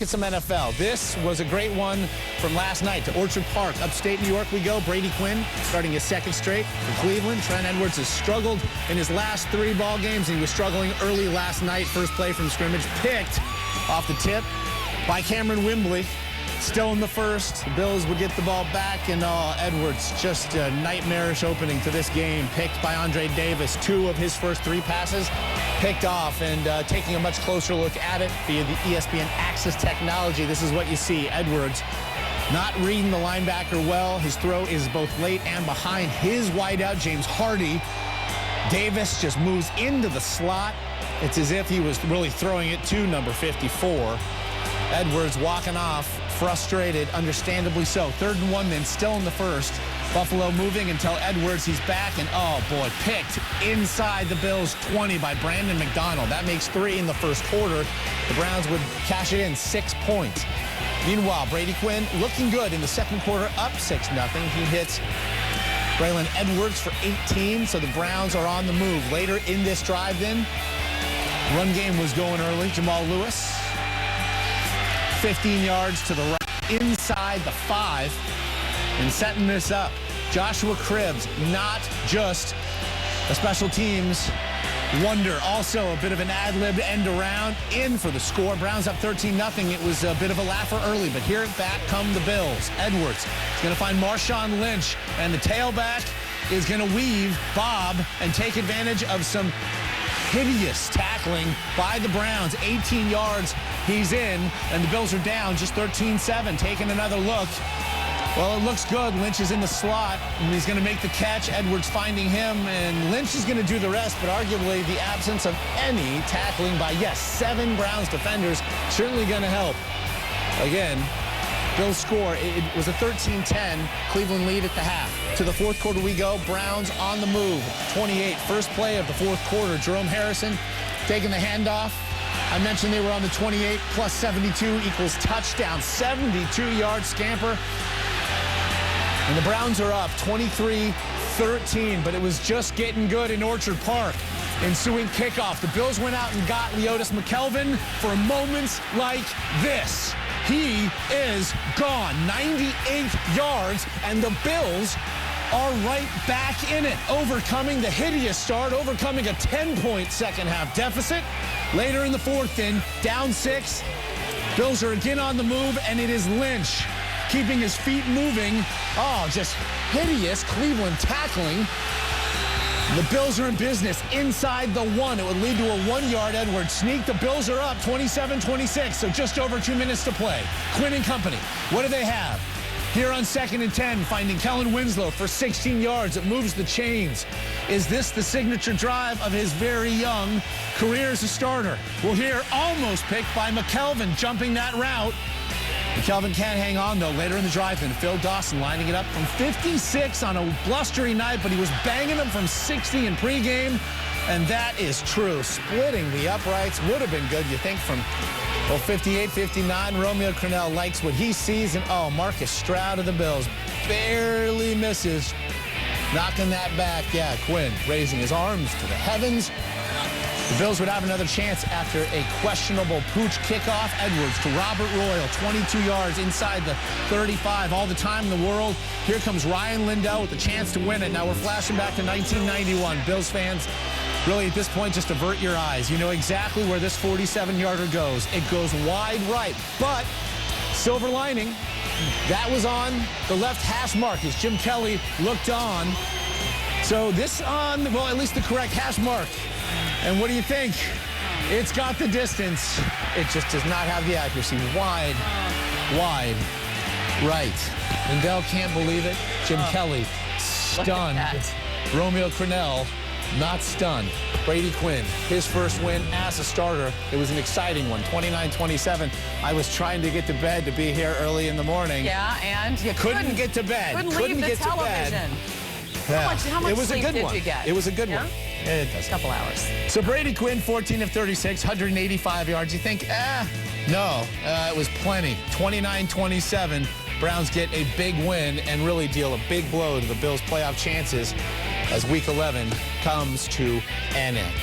Get some NFL. This was a great one from last night. To Orchard Park, upstate New York we go. Brady Quinn starting his second straight for Cleveland. Trent Edwards has struggled in his last 3 ball games, and he was struggling early last night. First play from scrimmage, picked off the tip by Cameron Wimbley. Still in the first. The Bills would get the ball back, and Edwards, just a nightmarish opening to this game. Picked by Andre Davis. 2 of his first 3 passes picked off, and taking a much closer look at it via the ESPN Access technology, this is what you see. Edwards not reading the linebacker well. His throw is both late and behind his wideout, James Hardy. Davis just moves into the slot. It's as if he was really throwing it to number 54. Edwards walking off, frustrated, understandably so. 3rd and 1 then, still in the first. Buffalo moving until Edwards, he's back, and oh boy, picked inside the Bills 20 by Brandon McDonald. That makes 3 in the first quarter. The Browns would cash it in, 6 points. Meanwhile, Brady Quinn looking good in the second quarter, up 6-0. He hits Braylon Edwards for 18, so the Browns are on the move. Later in this drive then, run game was going early. Jamal Lewis, 15 yards to the right, inside the 5, and setting this up. Joshua Cribbs, not just a special teams wonder, also a bit of an ad-lib end around, in for the score. Browns up 13-0. It was a bit of a laugher early, but here back come the Bills. Edwards is going to find Marshawn Lynch, and the tailback is going to weave, bob, and take advantage of some hideous tackling by the Browns. 18 yards, he's in, and the Bills are down just 13-7. Taking another look. Well, it looks good. Lynch is in the slot, and he's going to make the catch. Edwards finding him, and Lynch is going to do the rest, but arguably the absence of any tackling by, 7 Browns defenders certainly going to help. Again, Bills score. It was a 13-10 Cleveland lead at the half. To the fourth quarter we go. Browns on the move. 28, first play of the fourth quarter. Jerome Harrison taking the handoff. I mentioned they were on the 28 plus 72 equals touchdown. 72-yard scamper. And the Browns are up 23-13, but it was just getting good in Orchard Park. Ensuing kickoff. The Bills went out and got Leotis McKelvin for moments like this. He is gone. 98 yards, and the Bills are right back in it, overcoming the hideous start, overcoming a 10-point second-half deficit. Later in the fourth, then, down 6. Bills are again on the move, and it is Lynch keeping his feet moving. Oh, just hideous Cleveland tackling. The Bills are in business inside the 1. It would lead to a 1-yard Edwards sneak. The Bills are up 27-26, so just over 2 minutes to play. Quinn and company, what do they have? Here on 2nd and 10, finding Kellen Winslow for 16 yards. It moves the chains. Is this the signature drive of his very young career as a starter? Well, here, almost picked by McKelvin, jumping that route. McKelvin can't hang on, though. Later in the drive, then Phil Dawson lining it up from 56 on a blustery night, but he was banging them from 60 in pregame, and that is true. Splitting the uprights would have been good, you think, from 58, 59. Romeo Crennel likes what he sees, and Marcus Stroud of the Bills barely misses, knocking that back. Quinn raising his arms to the heavens. The Bills would have another chance after a questionable pooch kickoff. Edwards to Robert Royal, 22 yards inside the 35. All the time in the world. Here comes Ryan Lindell with a chance to win it. Now we're flashing back to 1991. Bills fans, really at this point, just avert your eyes. You know exactly where this 47-yarder goes. It goes wide right, but silver lining, that was on the left hash mark as Jim Kelly looked on. So this on, well, at least the correct hash mark. And what do you think? It's got the distance. It just does not have the accuracy. Wide, right. Lindell can't believe it. Jim Kelly, stunned. Romeo Crennel, not stunned. Brady Quinn, his first win as a starter. It was an exciting one, 29-27. I was trying to get to bed to be here early in the morning. Yeah, and you couldn't get to bed. Couldn't leave the television. How much sleep did you get? It was a good one. It does. A couple hours. So Brady Quinn, 14 of 36, 185 yards. You think, no, it was plenty. 29-27. Browns get a big win and really deal a big blow to the Bills' playoff chances as Week 11 comes to an end.